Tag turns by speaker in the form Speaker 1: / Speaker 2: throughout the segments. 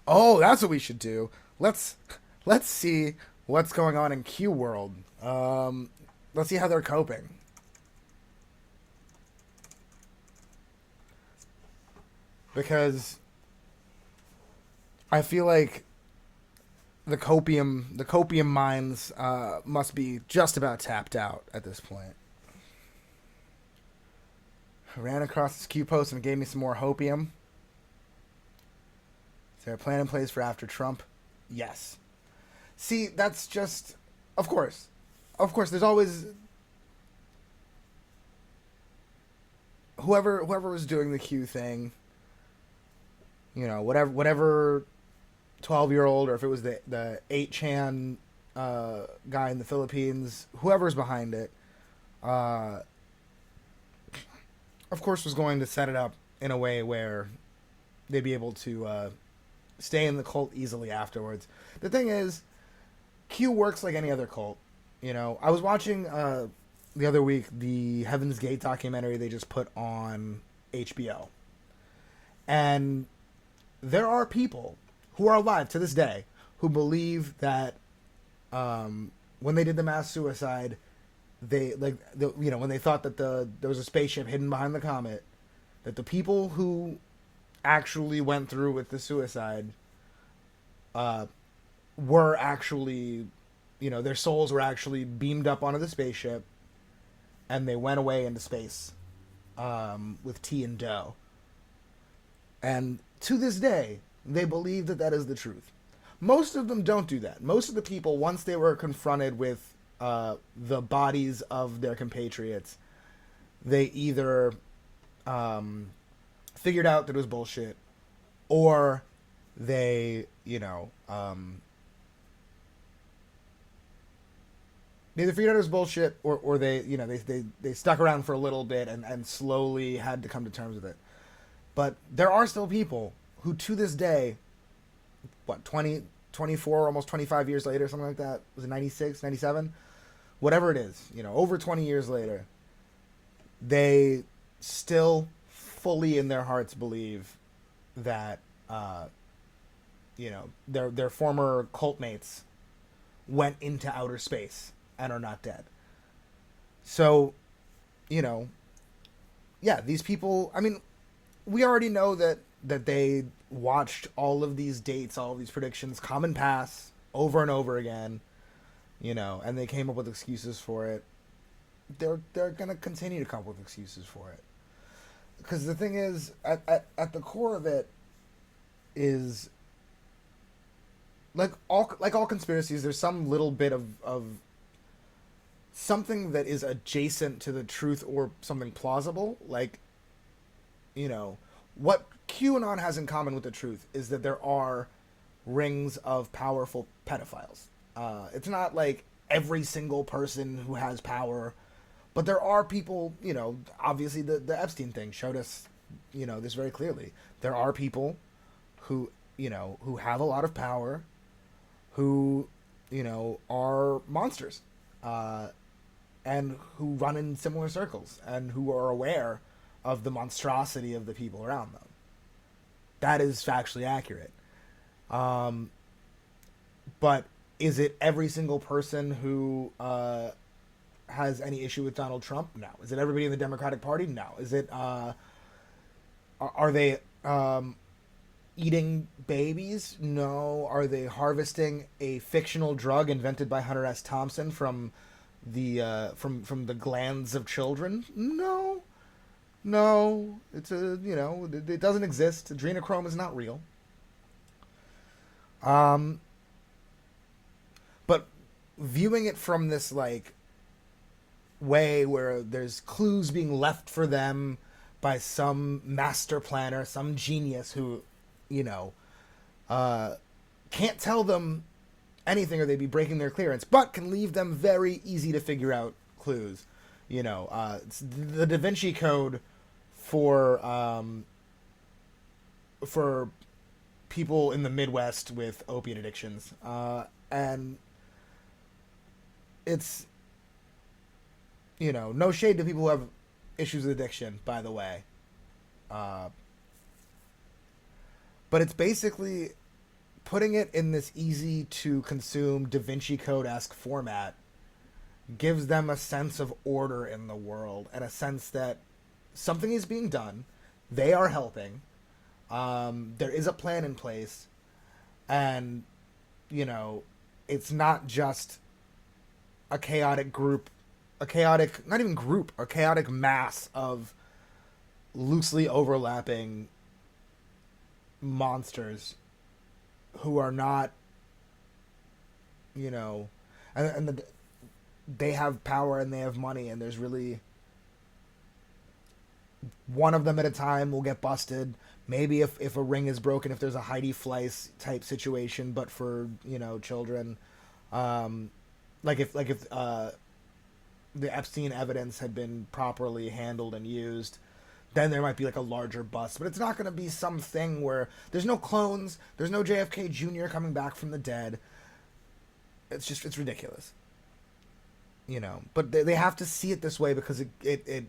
Speaker 1: Oh, that's what we should do. Let's let's see what's going on in Q World. Let's see how they're coping because I feel like the copium mines must be just about tapped out at this point. Ran across this Q post and gave me some more hopium. Is there a plan in place for after Trump? Yes. See, that's just, of course, of course. There's always whoever was doing the Q thing. Whatever 12-year-old, or if it was the 8chan guy in the Philippines, whoever's behind it, uh, of course, was going to set it up in a way where they'd be able to stay in the cult easily afterwards. The thing is, Q works like any other cult. I was watching the other week the Heaven's Gate documentary they just put on HBO, and there are people who are alive to this day who believe that when they did the mass suicide, when they thought that there was a spaceship hidden behind the comet, that the people who actually went through with the suicide were actually, their souls were actually beamed up onto the spaceship, and they went away into space with tea and dough. And to this day, they believe that that is the truth. Most of them don't do that. Most of the people, once they were confronted with the bodies of their compatriots, they either figured out that it was bullshit, or they, they either figured out it was bullshit, or they, they stuck around for a little bit and slowly had to come to terms with it. But there are still people who, to this day, 24, almost 25 years later, something like that, was it 96, 97? Whatever it is, over 20 years later, they still fully in their hearts believe that, their former cult mates went into outer space and are not dead. So, yeah, these people, I mean, we already know that they watched all of these dates, all of these predictions come and pass over and over again, and they came up with excuses for it. They're gonna continue to come up with excuses for it, because the thing is, at the core of it is, like all conspiracies, there's some little bit of something that is adjacent to the truth or something plausible. Like, what QAnon has in common with the truth is that there are rings of powerful pedophiles. It's not like every single person who has power, but there are people, obviously the Epstein thing showed us, this very clearly. There are people who, who have a lot of power, who, are monsters, and who run in similar circles, and who are aware of the monstrosity of the people around them. That is factually accurate. But is it every single person who has any issue with Donald Trump? No. Is it everybody in the Democratic Party? No. Is it are they eating babies? No. Are they harvesting a fictional drug invented by Hunter S. Thompson from the glands of children? No. No, it's it doesn't exist. Adrenochrome is not real. Um, but viewing it from this way where there's clues being left for them by some master planner, some genius who, can't tell them anything or they'd be breaking their clearance, but can leave them very easy to figure out clues. It's the Da Vinci Code for people in the Midwest with opiate addictions, and it's no shade to people who have issues with addiction, by the way, but it's basically putting it in this easy to consume Da Vinci Code-esque format gives them a sense of order in the world and a sense that something is being done. They are helping. There is a plan in place, and it's not just a chaotic group, a chaotic, not even group, a chaotic mass of loosely overlapping monsters who are not, and they have power and they have money, and there's really one of them at a time will get busted. Maybe if a ring is broken, if there's a Heidi Fleiss type situation, but for children, like if the Epstein evidence had been properly handled and used, then there might be like a larger bust. But it's not going to be something where there's no clones, there's no JFK Jr. coming back from the dead. It's ridiculous, But they have to see it this way because it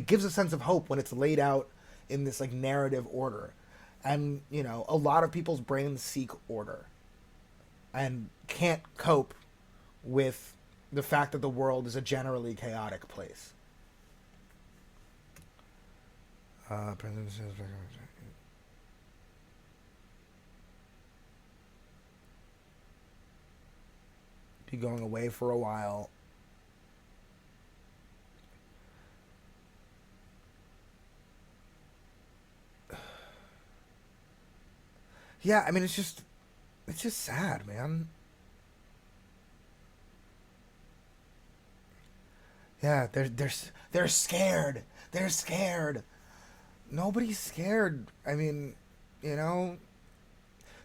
Speaker 1: gives a sense of hope when it's laid out in this like narrative order. And a lot of people's brains seek order and can't cope with the fact that the world is a generally chaotic place. Be going away for a while. Yeah, I mean, it's just sad, man. Yeah, they're scared. They're scared. Nobody's scared. I mean, the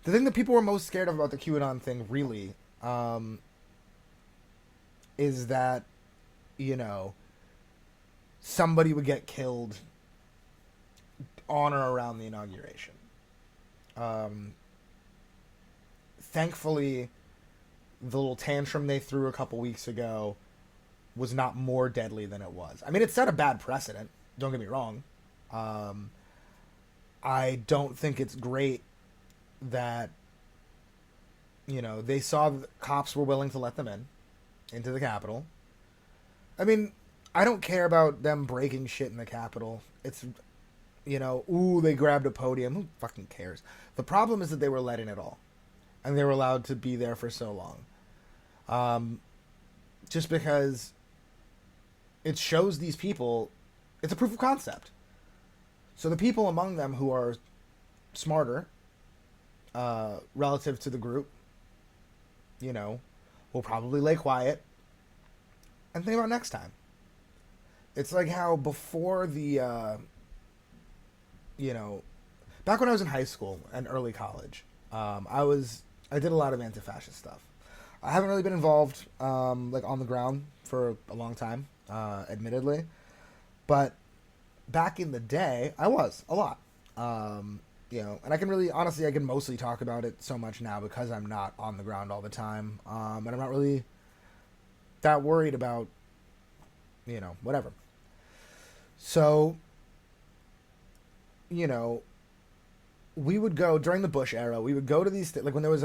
Speaker 1: thing that people were most scared of about the QAnon thing, really, is that, somebody would get killed on or around the inauguration. Thankfully, the little tantrum they threw a couple weeks ago was not more deadly than it was. I mean, it set a bad precedent. Don't get me wrong. I don't think it's great that, they saw that cops were willing to let them into the Capitol. I mean, I don't care about them breaking shit in the Capitol. It's, they grabbed a podium. Who fucking cares? The problem is that they were let in at all. And they were allowed to be there for so long. Just because it shows these people, it's a proof of concept. So the people among them who are smarter, relative to the group, will probably lay quiet and think about next time. It's like how before the, back when I was in high school and early college, I did a lot of anti-fascist stuff. I haven't really been involved, like on the ground for a long time, admittedly, but back in the day, I was a lot. And I can really, honestly, I can mostly talk about it so much now because I'm not on the ground all the time, and I'm not really that worried about, whatever. So, we would go during the Bush era. We would go to these like when there was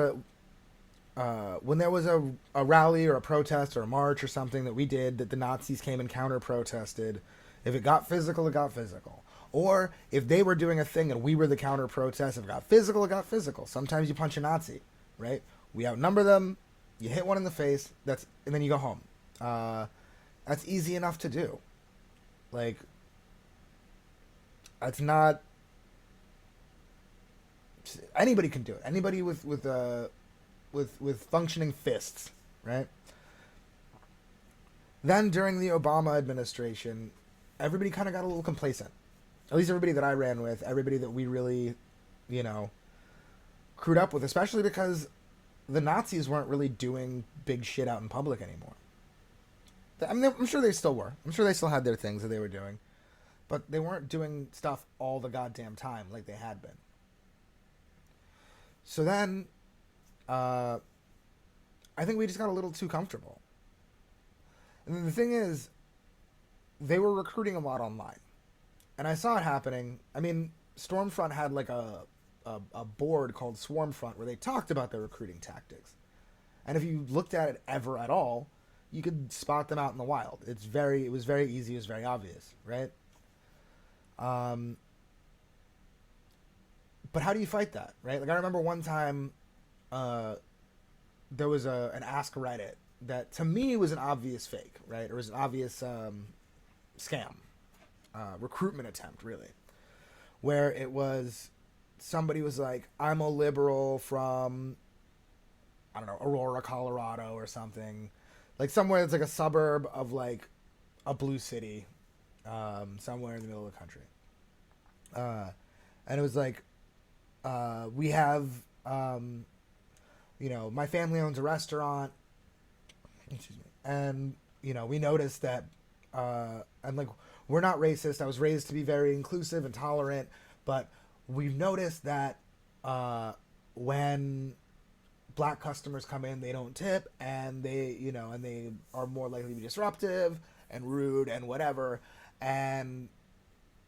Speaker 1: a rally or a protest or a march or something that we did that the Nazis came and counter protested. If it got physical, it got physical. Or if they were doing a thing and we were the counter protest, if it got physical, it got physical. Sometimes you punch a Nazi, right? We outnumber them. You hit one in the face. And then you go home. That's easy enough to do. Like, it's not. Anybody can do it. Anybody with functioning fists, right? Then during the Obama administration, everybody kind of got a little complacent. At least everybody that I ran with, everybody that we really, crewed up with, especially because the Nazis weren't really doing big shit out in public anymore. I mean, I'm sure they still were. I'm sure they still had their things that they were doing. But they weren't doing stuff all the goddamn time like they had been. So then, I think we just got a little too comfortable. And then the thing is, they were recruiting a lot online. And I saw it happening. I mean, Stormfront had like a a board called Swarmfront where they talked about their recruiting tactics. And if you looked at it ever at all, you could spot them out in the wild. It was very easy. It was very obvious, right? Um, but how do you fight that, right? Like I remember one time, uh, there was an Ask Reddit that to me was an obvious fake, right? Or was an obvious scam, recruitment attempt, really, where it was somebody was like, "I'm a liberal from, I don't know, Aurora, Colorado, or something, like somewhere that's like a suburb of like a blue city, somewhere in the middle of the country." And it was like, we have, my family owns a restaurant, excuse me, and we noticed that, and like we're not racist. I was raised to be very inclusive and tolerant, but we've noticed that when black customers come in, they don't tip, and they are more likely to be disruptive and rude and whatever. And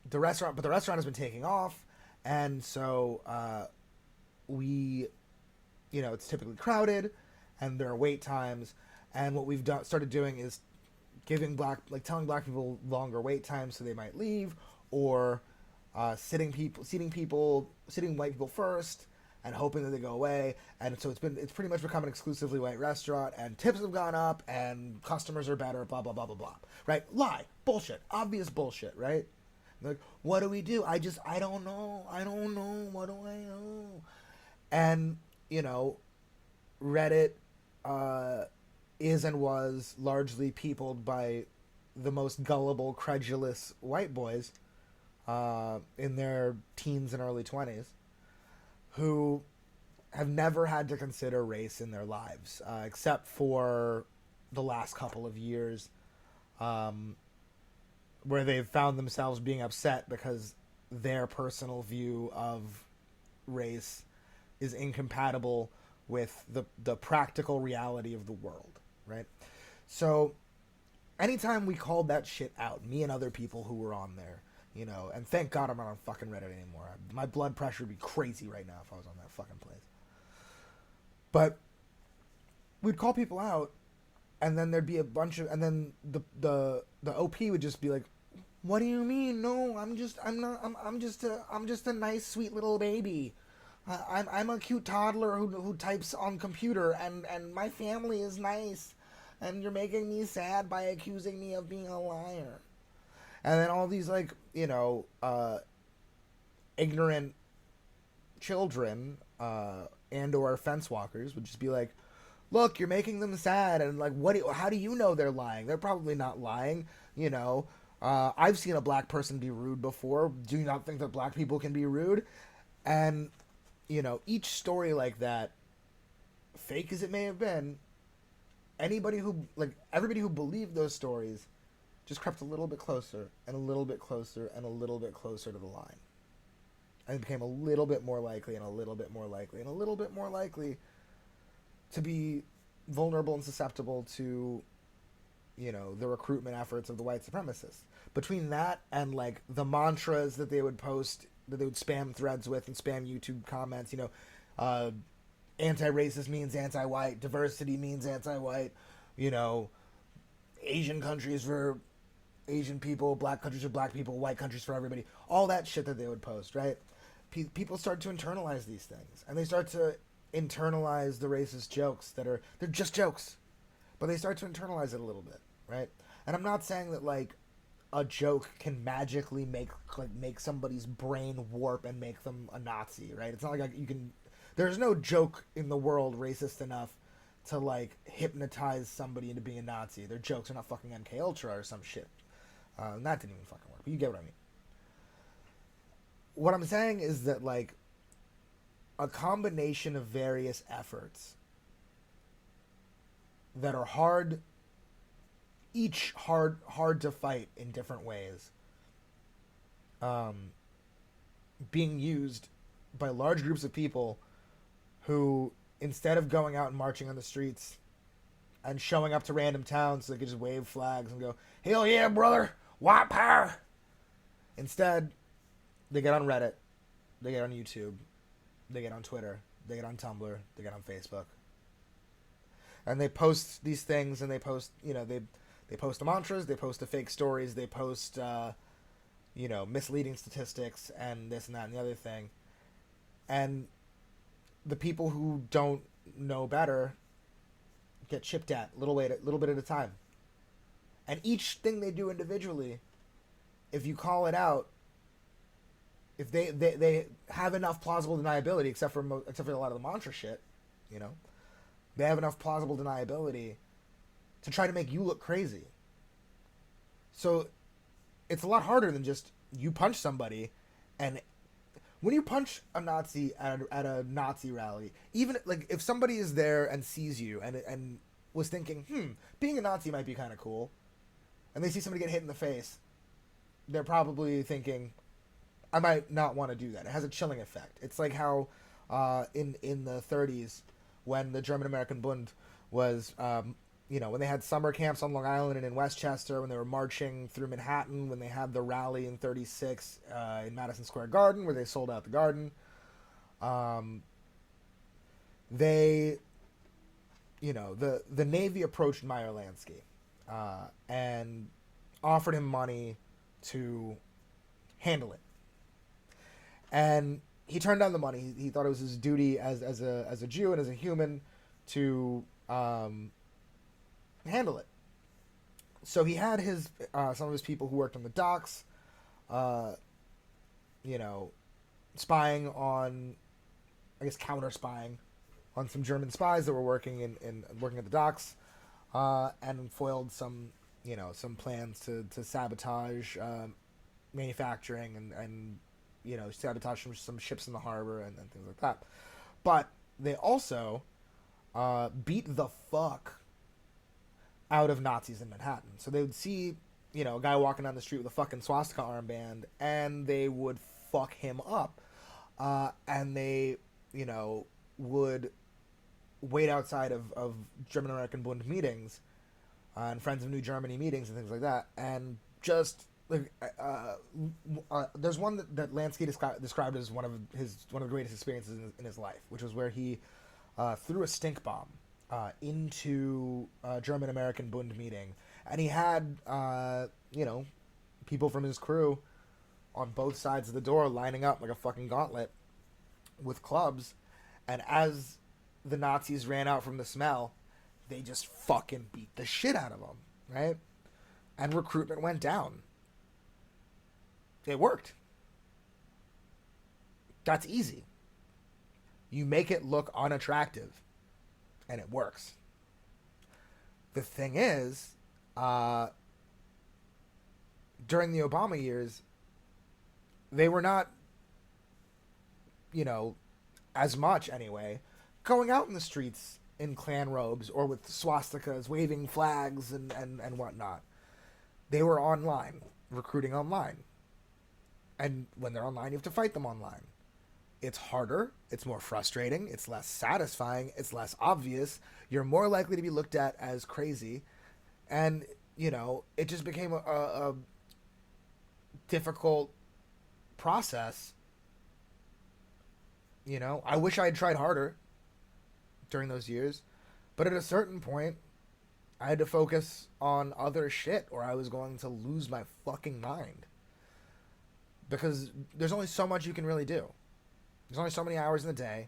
Speaker 1: the restaurant has been taking off, and so we, it's typically crowded, and there are wait times. And what we've started doing is telling black people longer wait times so they might leave, or sitting white people first and hoping that they go away. And so it's pretty much become an exclusively white restaurant, and tips have gone up, and customers are better, blah blah blah blah blah. Right? Lie, bullshit, obvious bullshit, right? Like, what do we do? I don't know. What do I know? And Reddit is and was largely peopled by the most gullible, credulous white boys in their teens and early 20s who have never had to consider race in their lives, except for the last couple of years, where they've found themselves being upset because their personal view of race is incompatible with the practical reality of the world, right? So anytime we called that shit out, me and other people who were on there, and thank God I'm not on fucking Reddit anymore. My blood pressure would be crazy right now if I was on that fucking place. But we'd call people out, and then there'd be and then the OP would just be like, "What do you mean? No, I'm just a nice, sweet little baby. I'm a cute toddler who types on computer, and my family is nice, and you're making me sad by accusing me of being a liar." And then all these ignorant children and or fence walkers would just be like, "Look, you're making them sad," and like, how do you know they're lying? They're probably not lying. I've seen a black person be rude before. Do you not think that black people can be rude? And each story like that, fake as it may have been, everybody who believed those stories just crept a little bit closer and a little bit closer and a little bit closer to the line. And it became a little bit more likely and a little bit more likely and a little bit more likely to be vulnerable and susceptible to, the recruitment efforts of the white supremacists. Between that and like the mantras that they would post, that they would spam threads with and spam YouTube comments, anti-racist means anti-white, diversity means anti-white, Asian countries for Asian people, black countries for black people, white countries for everybody, all that shit that they would post, right? People start to internalize these things, and they start to internalize the racist jokes they're just jokes, but they start to internalize it a little bit, right? And I'm not saying that like a joke can magically make somebody's brain warp and make them a Nazi, right? It's not like you can. There's no joke in the world racist enough to like hypnotize somebody into being a Nazi. Their jokes are not fucking MK Ultra or some shit. And that didn't even fucking work. But you get what I mean. What I'm saying is that like a combination of various efforts that are hard to fight in different ways, being used by large groups of people who, instead of going out and marching on the streets and showing up to random towns so they could just wave flags and go, "Hell yeah, brother, white power," instead they get on Reddit, they get on YouTube, They get on Twitter. They get on Tumblr. They get on Facebook. And they post these things, and they post, they post the mantras, they post the fake stories, they post, misleading statistics, and this and that and the other thing. And the people who don't know better get chipped at little bit at a time. And each thing they do individually, if you call it out, if they have enough plausible deniability, except for a lot of the mantra shit, they have enough plausible deniability to try to make you look crazy. So it's a lot harder than just you punch somebody, and when you punch a Nazi at a Nazi rally, even like if somebody is there and sees you and was thinking, being a Nazi might be kind of cool, and they see somebody get hit in the face, they're probably thinking, I might not want to do that. It has a chilling effect. It's like how in the 30s, when the German American Bund was, when they had summer camps on Long Island and in Westchester, when they were marching through Manhattan, when they had the rally in 36 in Madison Square Garden, where they sold out the garden, the Navy approached Meyer Lansky and offered him money to handle it. And he turned down the money. He thought it was his duty as a Jew and as a human to handle it. So he had his some of his people who worked on the docks, spying on, I guess, counter spying on some German spies that were working working at the docks, and foiled some plans to sabotage manufacturing and sabotage some ships in the harbor and things like that. But they also beat the fuck out of Nazis in Manhattan. So they would see, a guy walking down the street with a fucking swastika armband, and they would fuck him up. And they, would wait outside of German American Bund meetings and Friends of New Germany meetings and things like that, and just there's one that Lansky described as one of the greatest experiences in his life, which was where he threw a stink bomb into a German American Bund meeting, and he had people from his crew on both sides of the door lining up like a fucking gauntlet with clubs, and as the Nazis ran out from the smell, they just fucking beat the shit out of them, right? And recruitment went down. It worked. That's easy. You make it look unattractive, and it works. The thing is, during the Obama years, they were not, as much anyway, going out in the streets in Klan robes or with swastikas, waving flags and whatnot. They were online, recruiting online. And when they're online, you have to fight them online. It's harder, it's more frustrating, it's less satisfying, it's less obvious, you're more likely to be looked at as crazy, and, it just became a difficult process. I wish I had tried harder during those years, but at a certain point, I had to focus on other shit or I was going to lose my fucking mind. Because there's only so much you can really do. There's only so many hours in the day,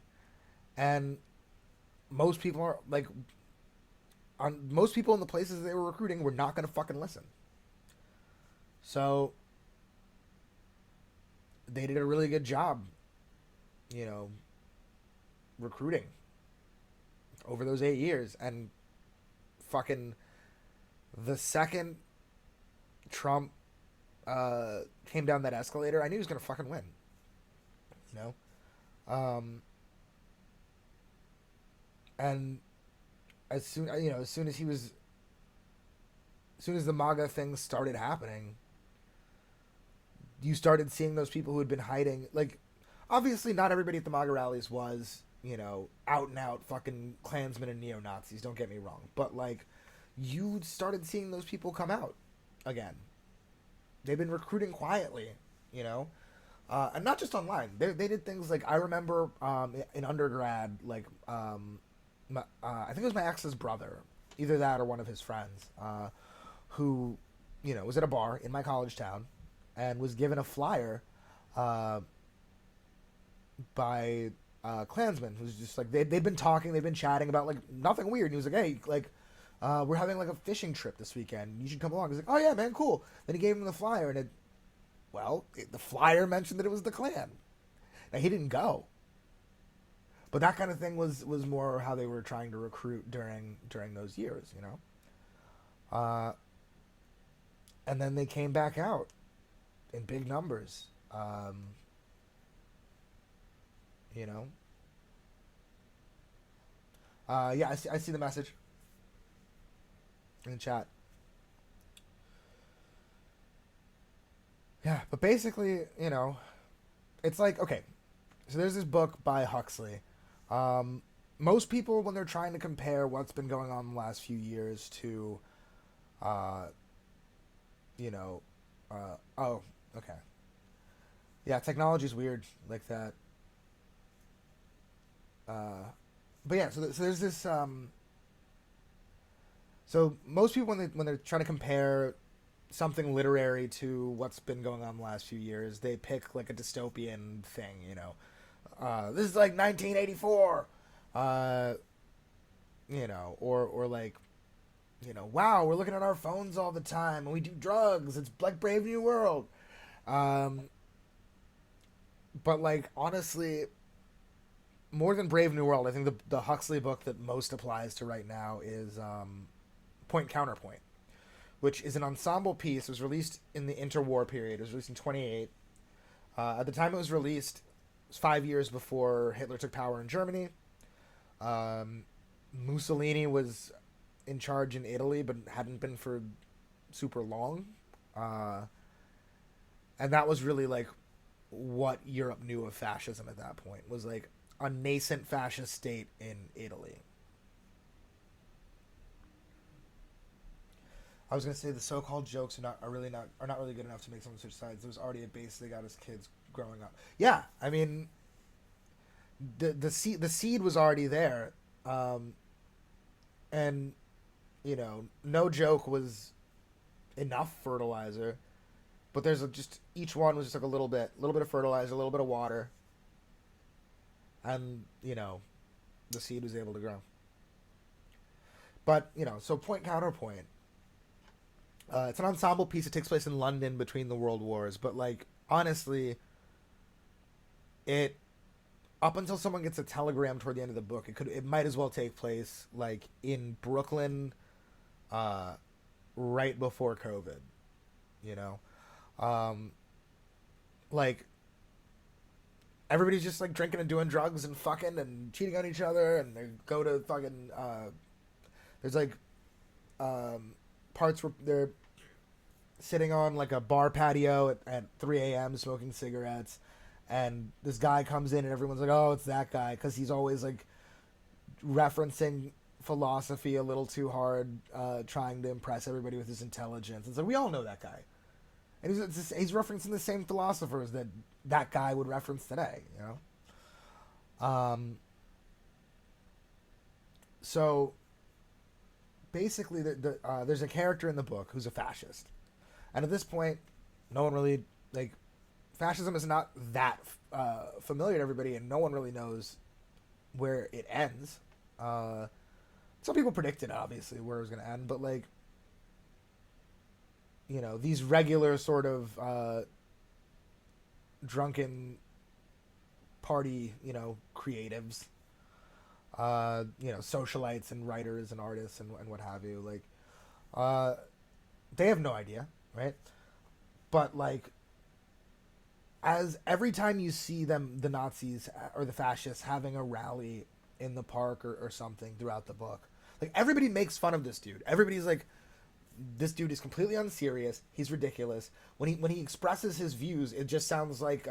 Speaker 1: and most people are most people in the places they were recruiting were not going to fucking listen. So they did a really good job, recruiting over those 8 years, and fucking the second Trump came down that escalator, I knew he was going to fucking win. And as soon as the MAGA thing started happening, you started seeing those people who had been hiding. Like, obviously, not everybody at the MAGA rallies was, out and out fucking Klansmen and neo-Nazis, don't get me wrong. But, you started seeing those people come out again. They've been recruiting quietly, And not just online. They did things like I remember in undergrad, like I think it was my ex's brother, either that or one of his friends, who, was at a bar in my college town, and was given a flyer uh, by Klansman, who's just like they'd been talking, they'd been chatting about like nothing weird. And he was like, hey, like. We're having like a fishing trip this weekend. You should come along. He's like, oh yeah, man, cool. Then he gave him the flyer, and the flyer mentioned that it was the Klan. Now he didn't go, but that kind of thing was more how they were trying to recruit during those years, Uh, and then they came back out in big numbers. You know. Yeah, I see the message in the chat. Yeah, but basically, it's like okay. So there's this book by Huxley. Um, Most people, when they're trying to compare what's been going on the last few years to, uh, you know, oh, okay, yeah, technology's weird like that. Uh, but yeah, so there's this. So most people, when they're trying to compare something literary to what's been going on the last few years, they pick like a dystopian thing. This is like 1984. Uh, or like, wow, we're looking at our phones all the time and we do drugs. It's like Brave New World. Um, but like honestly, more than Brave New World, I think the Huxley book that most applies to right now is Point Counterpoint, which is an ensemble piece. It was released in the interwar period. It was released in 28. At the time it was released, it was 5 years before Hitler took power in Germany. Um, Mussolini was in charge in Italy, but hadn't been for super long. Uh, and that was really like what Europe knew of fascism at that point, was like a nascent fascist state in Italy. I was gonna say the so-called jokes are not really good enough to make someone switch sides. There was already a base they got as kids growing up. Yeah, I mean, the seed was already there, um, and no joke was enough fertilizer. But just each one was just like a little bit of fertilizer, a little bit of water, and the seed was able to grow. But so point counterpoint. It's an ensemble piece. It takes place in London between the world wars. But like honestly, it up until someone gets a telegram toward the end of the book, it might as well take place like in Brooklyn, uh, right before COVID. You know, um, like everybody's just like drinking and doing drugs and fucking and cheating on each other, and they go to fucking. There's like parts where they're sitting on like a bar patio at 3 a.m. smoking cigarettes, and this guy comes in and everyone's like, oh, it's that guy, because he's always like referencing philosophy a little too hard, trying to impress everybody with his intelligence. And so we all know that guy, and he's referencing the same philosophers that guy would reference today. So basically, there's a character in the book who's a fascist, and at this point, no one really like fascism is not that familiar to everybody, and no one really knows where it ends. Some people predicted obviously where it was going to end, but like these regular sort of drunken party creatives, socialites and writers and artists and what have you, like uh, they have no idea, right? But like as every time you see them, the Nazis or the fascists having a rally in the park or something throughout the book, like everybody makes fun of this dude. Everybody's like, this dude is completely unserious. He's ridiculous. When he expresses his views, it just sounds like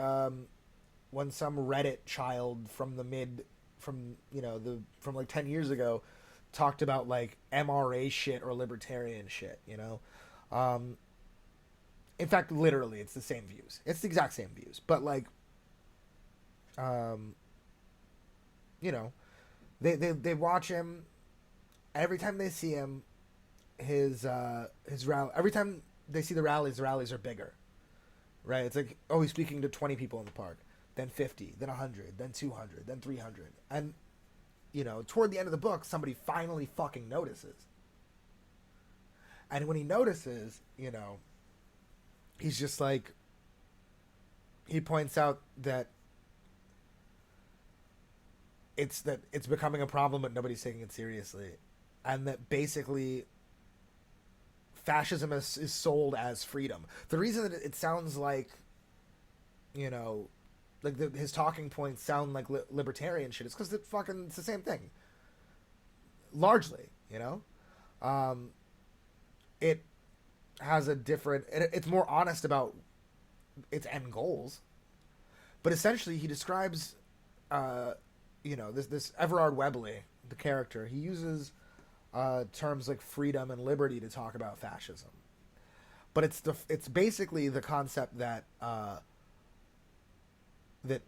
Speaker 1: when some Reddit child from like 10 years ago talked about like MRA shit or libertarian shit. Um, In fact, literally, it's the same views. It's the exact same views. But like, um, you know, they watch him every time they see him. His rally. Every time they see the rallies are bigger, right? It's like, oh, he's speaking to 20 people in the park, then 50, then 100, then 200, then 300, and toward the end of the book, somebody finally fucking notices. And when he notices, he's just like, he points out that it's becoming a problem, but nobody's taking it seriously, and that basically fascism is sold as freedom. The reason that it sounds like, his talking points sound like libertarian shit is because it's the same thing. Largely, it has a different. It's more honest about its end goals, but essentially he describes, this Everard Webley, the character. He uses terms like freedom and liberty to talk about fascism, but it's basically the concept that that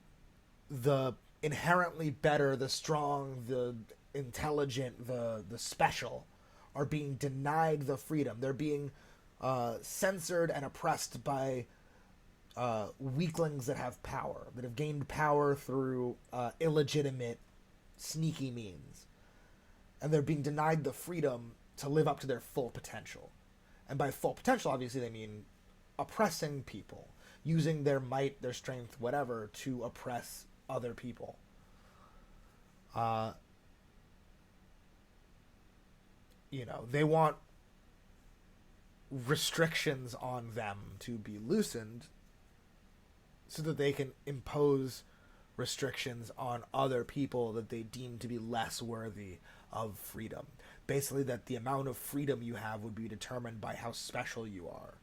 Speaker 1: the inherently better, the strong, the intelligent, the special are being denied the freedom. They're being censored and oppressed by weaklings that have power, that have gained power through illegitimate, sneaky means. And they're being denied the freedom to live up to their full potential. And by full potential, obviously, they mean oppressing people, using their might, their strength, whatever, to oppress other people. They want restrictions on them to be loosened so that they can impose restrictions on other people that they deem to be less worthy of freedom. Basically, that the amount of freedom you have would be determined by how special you are.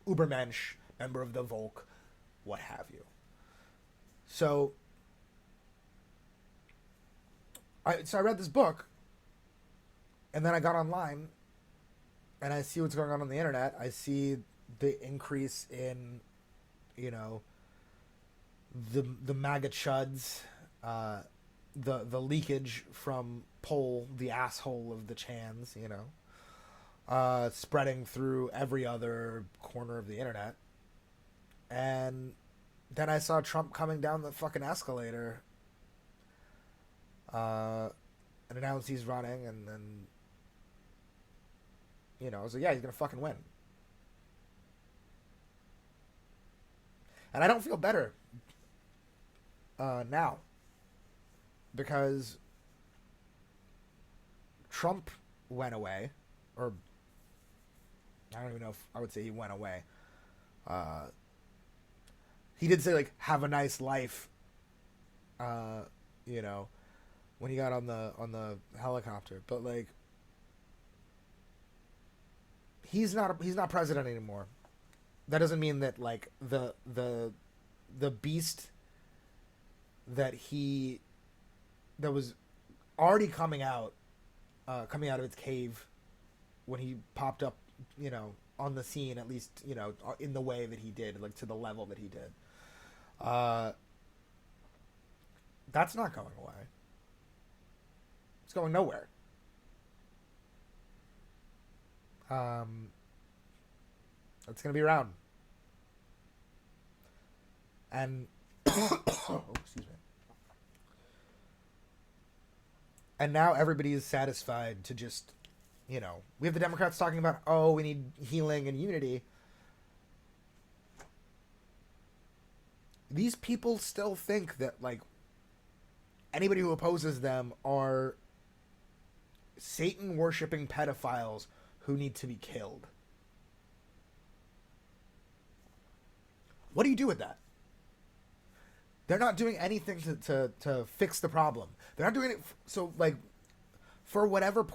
Speaker 1: Ubermensch, member of the Volk, what have you. So I read this book, and then I got online, and I see what's going on the internet. I see the increase in, the MAGA chuds, the leakage from Pol, the asshole of the Chans, spreading through every other corner of the internet. And then I saw Trump coming down the fucking escalator and announced he's running, and then, I was like, yeah, he's going to fucking win. And I don't feel better now, because Trump went away, or I don't even know if I would say he went away. He did say, like, have a nice life, when he got on the helicopter, but like, he's not president anymore. That doesn't mean that, like, the beast that was already coming out of its cave when he popped up, on the scene, at least, in the way that he did, like, to the level that he did. That's not going away. It's going nowhere. It's going to be around. And oh, excuse me. And now everybody is satisfied to just, we have the Democrats talking about, oh, we need healing and unity. These people still think that, like, anybody who opposes them are Satan-worshipping pedophiles who need to be killed. What do you do with that? They're not doing anything to fix the problem. They're not doing it so, like, for whatever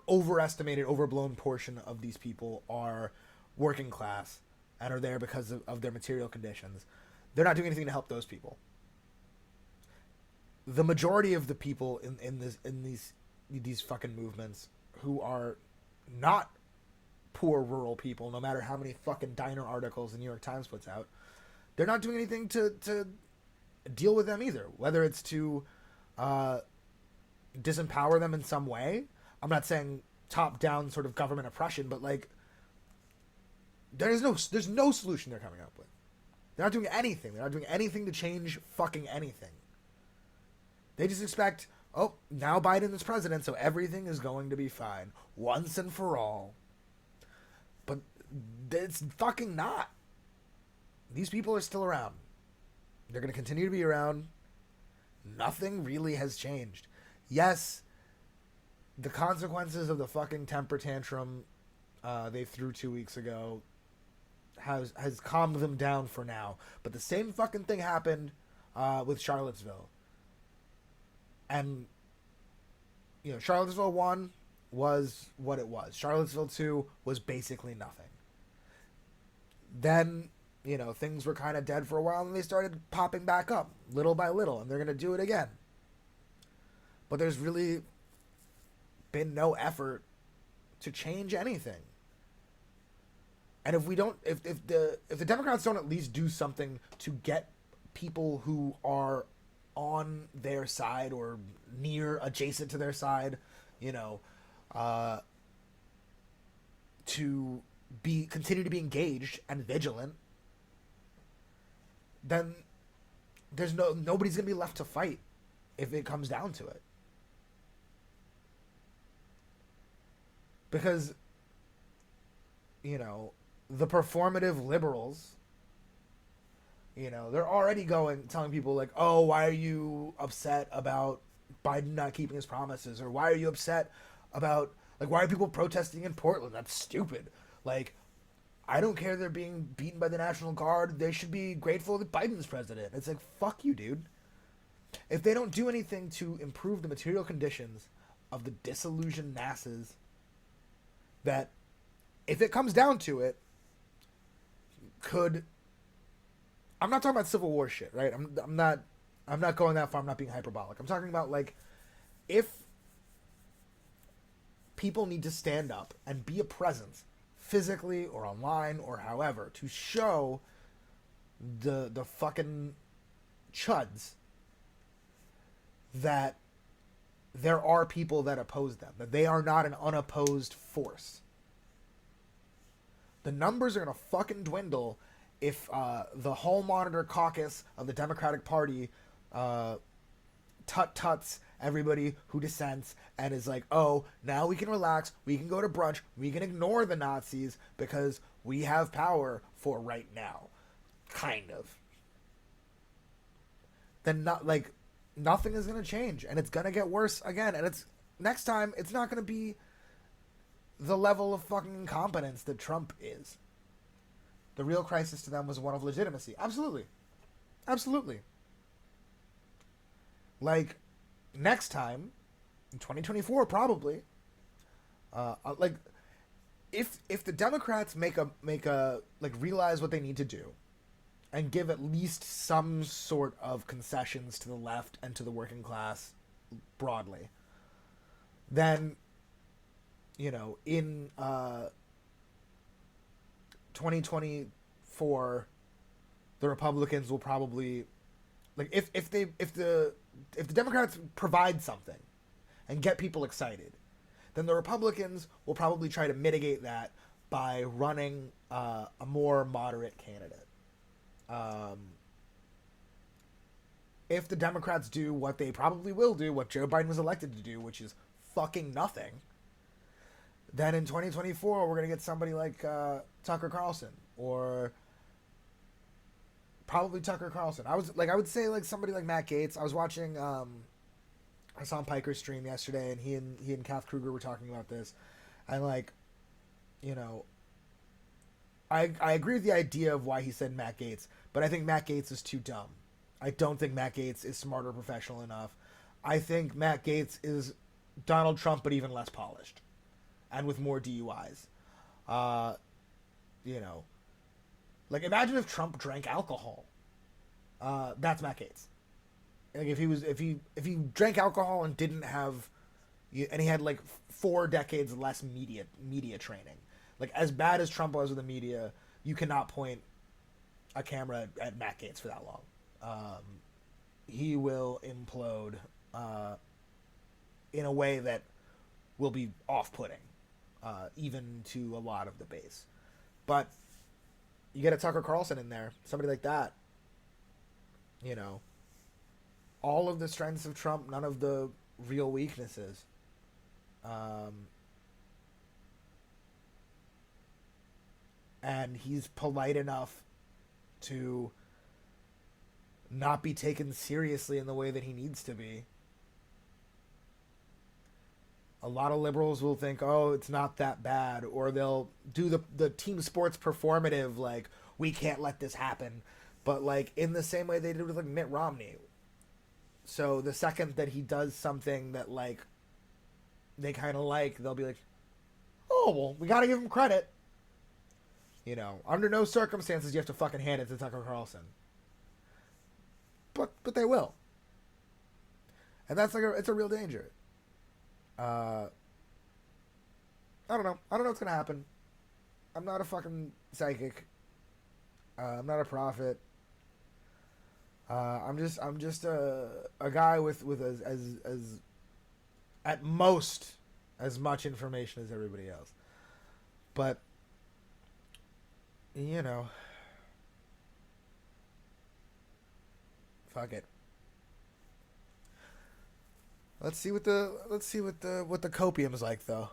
Speaker 1: overestimated, overblown portion of these people are working class and are there because of their material conditions. They're not doing anything to help those people. The majority of the people in these fucking movements who are not poor rural people, no matter how many fucking diner articles the New York Times puts out. They're not doing anything to deal with them either, whether it's to uh, disempower them in some way. I'm not saying top down sort of government oppression, but like there's no solution they're coming up with. They're not doing anything. They're not doing anything to change fucking anything. They just expect, oh, now Biden is president, so everything is going to be fine once and for all. But it's fucking not. These people are still around. They're going to continue to be around. Nothing really has changed. Yes, the consequences of the fucking temper tantrum they threw 2 weeks ago has calmed them down for now. But the same fucking thing happened with Charlottesville. And, you know, Charlottesville 1 was what it was. Charlottesville 2 was basically nothing. Then, you know, things were kind of dead for a while, and they started popping back up little by little, and they're going to do it again. But there's really been no effort to change anything. And if we don't, if the Democrats don't at least do something to get people who are on their side or near adjacent to their side, you know, to continue to be engaged and vigilant, then nobody's gonna be left to fight if it comes down to it. Because, you know, the performative liberals, you know, they're already telling people like, oh, why are you upset about Biden not keeping his promises? Or why are you upset about, like, why are people protesting in Portland? That's stupid. Like, I don't care they're being beaten by the National Guard. They should be grateful that Biden's president. It's like, fuck you, dude. If they don't do anything to improve the material conditions of the disillusioned masses, that, if it comes down to it, I'm not talking about Civil War shit, right? I'm not going that far. I'm not being hyperbolic. I'm talking about, like, if people need to stand up and be a presence, physically or online or however, to show the fucking chuds that there are people that oppose them, that they are not an unopposed force. The numbers are going to fucking dwindle if the Hall Monitor caucus of the Democratic Party tut-tuts everybody who dissents and is like, oh, now we can relax, we can go to brunch, we can ignore the Nazis because we have power for right now. Kind of. Then nothing is going to change, and it's going to get worse again, and next time it's not going to be the level of fucking incompetence that Trump is. The real crisis to them was one of legitimacy. Absolutely. Absolutely. Like, next time, in 2024 probably, like, if the Democrats realize what they need to do and give at least some sort of concessions to the left and to the working class broadly, then, you know, in 2024, the Republicans will probably, like, if the Democrats provide something and get people excited, then the Republicans will probably try to mitigate that by running a more moderate candidate. If the Democrats do what they probably will do, what Joe Biden was elected to do, which is fucking nothing, then in 2024 we're going to get somebody like Tucker Carlson, or probably Tucker Carlson. I would say like somebody like Matt Gaetz. I was watching Hassan Piker's stream yesterday, and he and Kath Kruger were talking about this, and, like, you know, I agree with the idea of why he said Matt Gaetz, but I think Matt Gaetz is too dumb. I don't think Matt Gaetz is smart or professional enough. I think Matt Gaetz is Donald Trump, but even less polished, and with more DUIs. You know, like, imagine if Trump drank alcohol. That's Matt Gaetz. Like, if he drank alcohol and didn't have, and he had like 4 decades less media training, Like, as bad as Trump was with the media, you cannot point a camera at Matt Gaetz for that long. He will implode in a way that will be off-putting, even to a lot of the base. But you get a Tucker Carlson in there, somebody like that, you know, all of the strengths of Trump, none of the real weaknesses. And he's polite enough to not be taken seriously in the way that he needs to be. A lot of liberals will think, oh, it's not that bad, or they'll do the team sports performative, like, we can't let this happen. But, like, in the same way they did with, like, Mitt Romney. So the second that he does something that, like, they kind of like, they'll be like, oh, well, we got to give him credit. You know, under no circumstances you have to fucking hand it to Tucker Carlson. But they will. And that's like it's a real danger. I don't know. I don't know what's gonna happen. I'm not a fucking psychic. I'm not a prophet. I'm just a guy with as at most as much information as everybody else. But you know, fuck it. Let's see what the copium is like, though.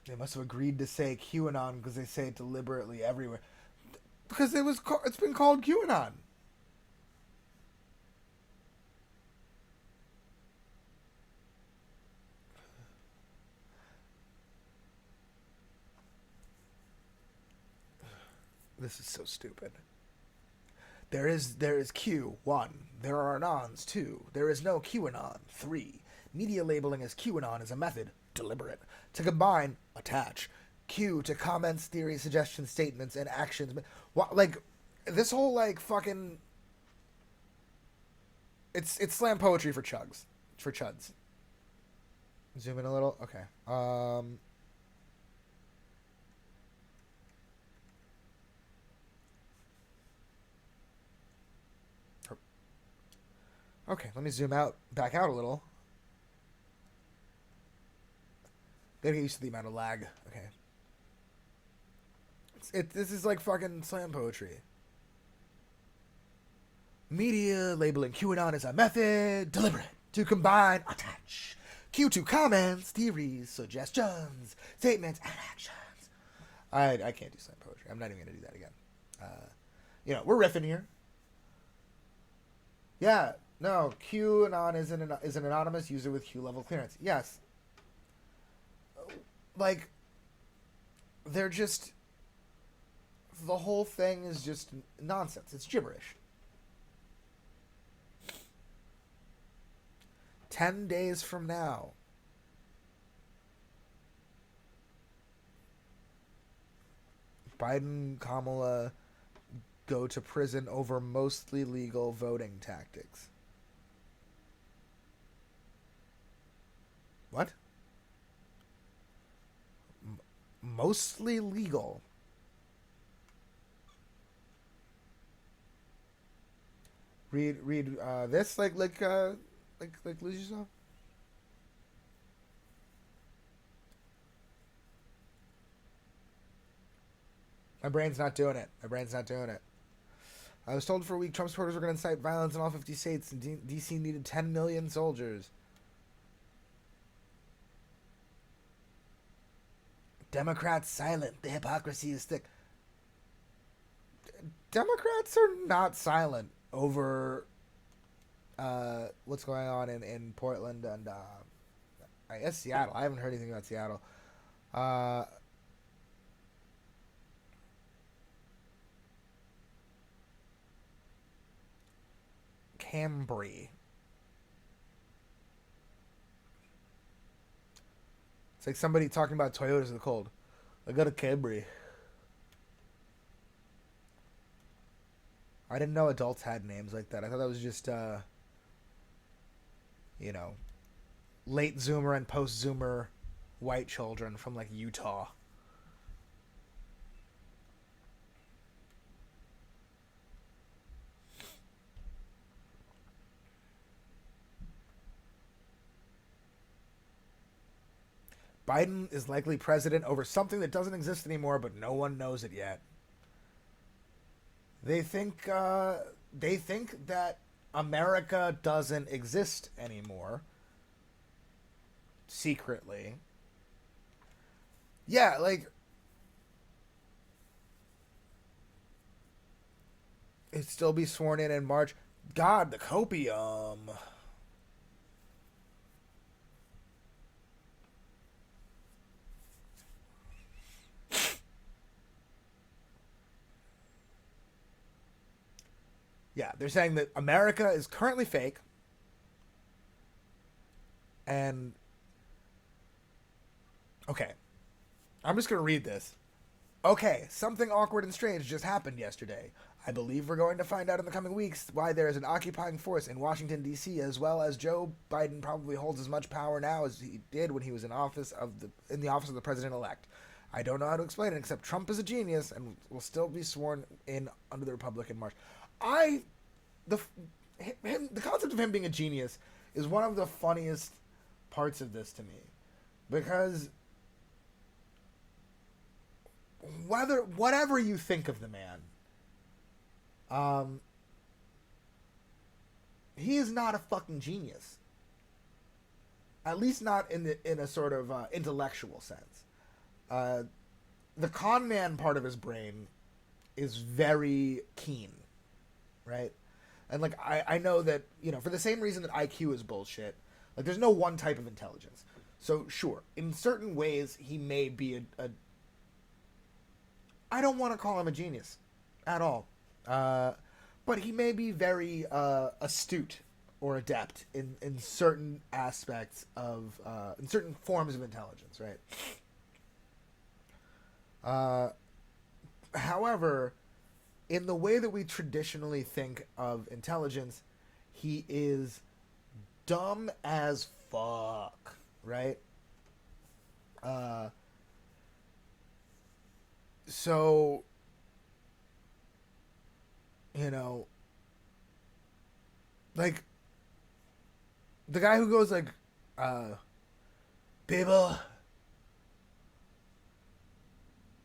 Speaker 1: They must have agreed to say QAnon because they say it deliberately everywhere. Because it's been called QAnon. This is so stupid. There is Q, 1. There are anons, 2. There is no QAnon, 3. Media labeling as QAnon is a method, deliberate, to combine, attach, Q to comments, theories, suggestions, statements, and actions. Like, this whole, like, fucking... It's slam poetry for chugs. For chuds. Zoom in a little? Okay. Okay, let me zoom back out a little. Gotta get used to the amount of lag. Okay. This is like fucking slam poetry. Media labeling QAnon as a method, deliberate, to combine, attach, Q to comments, theories, suggestions, statements, and actions. I can't do slam poetry. I'm not even gonna do that again. We're riffing here. Yeah. No, QAnon is an anonymous user with Q level clearance. Yes. Like, they're just... The whole thing is just nonsense. It's gibberish. 10 days from now. Biden, Kamala go to prison over mostly legal voting tactics. What? Mostly legal. Read this like lose yourself. My brain's not doing it. I was told for a week Trump supporters were going to incite violence in all 50 states, and D.C. needed 10 million soldiers. Democrats silent. The hypocrisy is thick. Democrats are not silent over what's going on in Portland and I guess Seattle. I haven't heard anything about Seattle. Cambry. It's like somebody talking about Toyotas in the cold. I got a Camry. I didn't know adults had names like that. I thought that was just, late Zoomer and post Zoomer white children from like Utah. Biden is likely president over something that doesn't exist anymore, but no one knows it yet. They think that America doesn't exist anymore. Secretly. Yeah, like it'd still be sworn in March. God, the copium. Yeah, they're saying that America is currently fake, and okay, I'm just gonna read this. Okay, something awkward and strange just happened yesterday. I believe we're going to find out in the coming weeks why there is an occupying force in Washington D.C. as well as Joe Biden probably holds as much power now as he did when he was in the office of the president elect. I don't know how to explain it except Trump is a genius and will still be sworn in under the Republic in March. I the the concept of him being a genius is one of the funniest parts of this to me because whatever you think of the man, he is not a fucking genius. At least not in a sort of intellectual sense. The con man part of his brain is very keen, right? And like I know that for the same reason that IQ is bullshit. Like there's no one type of intelligence. So sure, in certain ways he may be a I don't want to call him a genius at all. But he may be very astute or adept in certain aspects of, in certain forms of intelligence, right? However, in the way that we traditionally think of intelligence, he is dumb as fuck, right? So, like, the guy who goes like, people,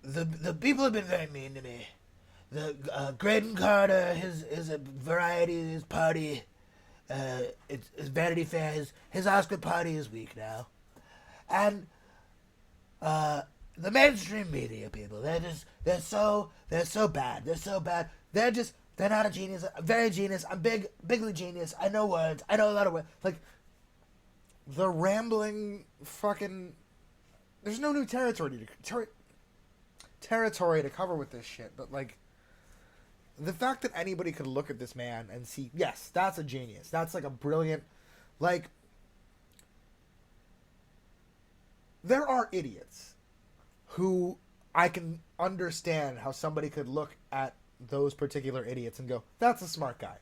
Speaker 1: the people have been very mean to me. The Graydon Carter, his variety, his party, it's Vanity Fair. His Oscar party is weak now, and the mainstream media people, they're so bad. They're so bad. They're not a genius. I'm very genius. I'm bigly genius. I know words. I know a lot of words. Like the rambling fucking. There's no new territory to cover with this shit, but like the fact that anybody could look at this man and see, yes, that's a genius. That's like a brilliant, like, there are idiots who I can understand how somebody could look at those particular idiots and go, that's a smart guy.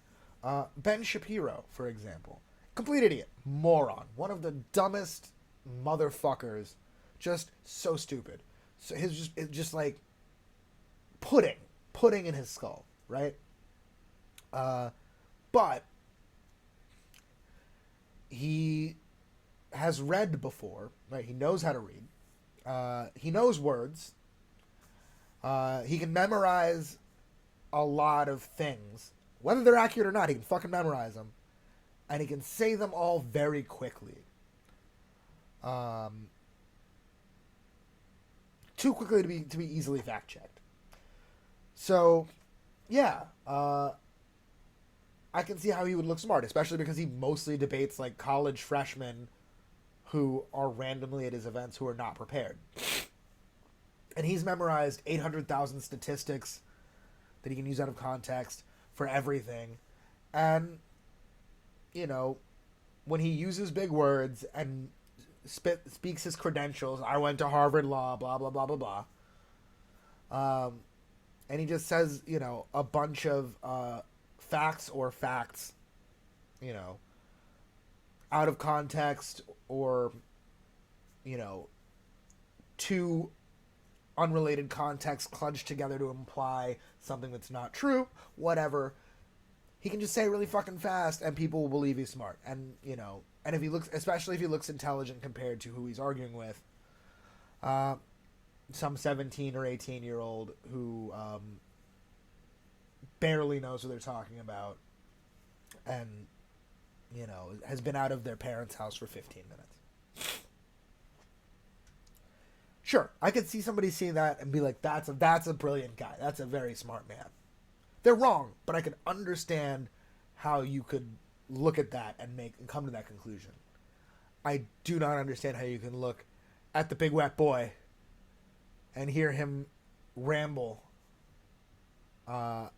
Speaker 1: Ben Shapiro, for example. Complete idiot. Moron. One of the dumbest motherfuckers. Just so stupid. So it's just like pudding in his skull, right? But he has read before, right? He knows how to read. He knows words. He can memorize a lot of things. Whether they're accurate or not, he can fucking memorize them. And he can say them all very quickly. Too quickly to be easily fact-checked. So, yeah. I can see how he would look smart, especially because he mostly debates like college freshmen who are randomly at his events who are not prepared. And he's memorized 800,000 statistics that he can use out of context for everything. And, when he uses big words and speaks his credentials, I went to Harvard Law, blah, blah, blah, blah, blah. And he just says, a bunch of facts, out of context or, you know, two unrelated contexts clutched together to imply something that's not true, whatever. He can just say it really fucking fast and people will believe he's smart. And, you know, and if he looks, especially if he looks intelligent compared to who he's arguing with, some 17 or 18-year-old who barely knows what they're talking about and, you know, has been out of their parents' house for 15 minutes. Sure, I could see somebody seeing that and be like, that's a brilliant guy. That's a very smart man. They're wrong, but I can understand how you could look at that and come to that conclusion. I do not understand how you can look at the big wet boy and hear him ramble and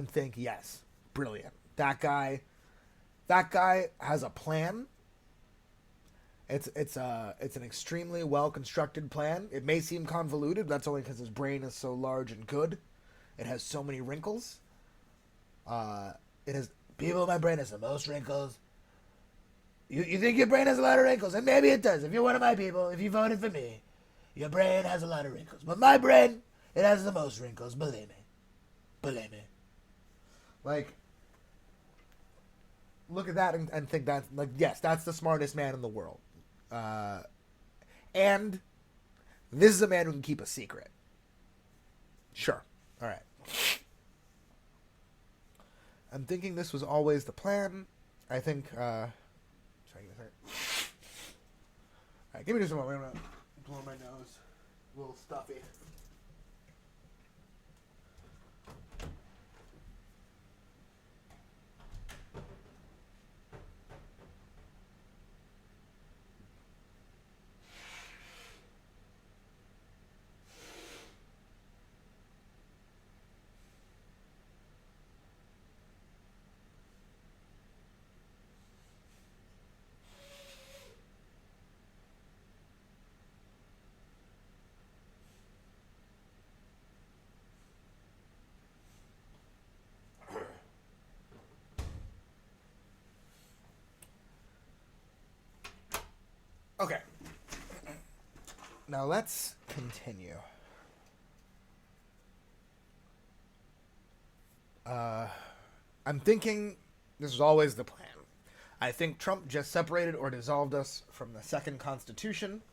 Speaker 1: think, yes, brilliant. That guy has a plan. It's an extremely well constructed plan. It may seem convoluted, but that's only because his brain is so large and good. It has so many wrinkles. It has people. My brain has the most wrinkles. You think your brain has a lot of wrinkles, and maybe it does. If you're one of my people, if you voted for me, your brain has a lot of wrinkles. But my brain, it has the most wrinkles. Believe me, believe me. Like, look at that and think that, like, yes, that's the smartest man in the world. And this is a man who can keep a secret. Sure. All right. I'm thinking this was always the plan. I think, sorry, give me a second. All right, give me just a moment. I'm going to blow my nose. A little stuffy. Okay. Now let's continue. I'm thinking this was always the plan. I think Trump just separated or dissolved us from the second constitution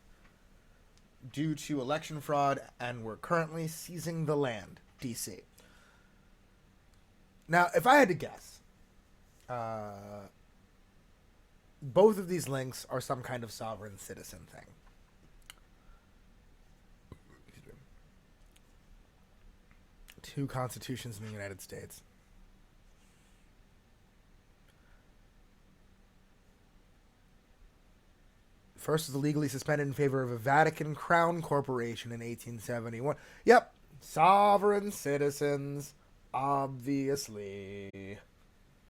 Speaker 1: due to election fraud, and we're currently seizing the land, D.C. Now, if I had to guess, both of these links are some kind of sovereign citizen thing. Two constitutions in the United States. First was illegally suspended in favor of a Vatican Crown Corporation in 1871. Yep, sovereign citizens, obviously.